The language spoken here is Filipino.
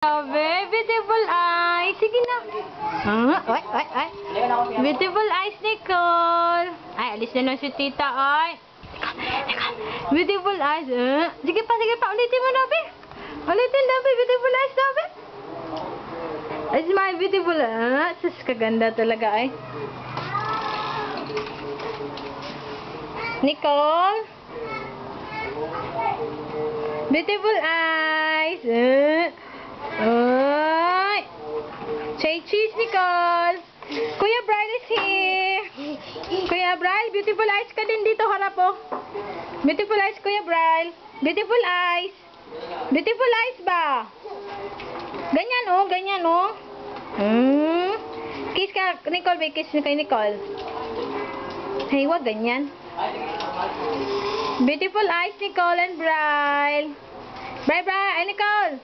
Beautiful eyes. Sige na. Ay. Beautiful eyes, Nicole. Ay, alis na lang si tita, ay. Nicole. Beautiful eyes. Sige pa. Ulitin mo, Nabi. Ulitin, Nabi. Beautiful eyes, Nabi. Ay, smile. Beautiful. Sus, kaganda talaga, ay. Nicole. Beautiful eyes. Ay. Say cheese, Nicole. Kuya Brian is here. Kuya Brian, beautiful eyes ka din dito, harap po. Beautiful eyes, Kuya Brian. Beautiful eyes. Beautiful eyes ba? Ganyan, oh. Kiss ka, Nicole, may kiss kay Nicole. Hey, wag ganyan. Beautiful eyes, Nicole and Brian. Bye, Nicole.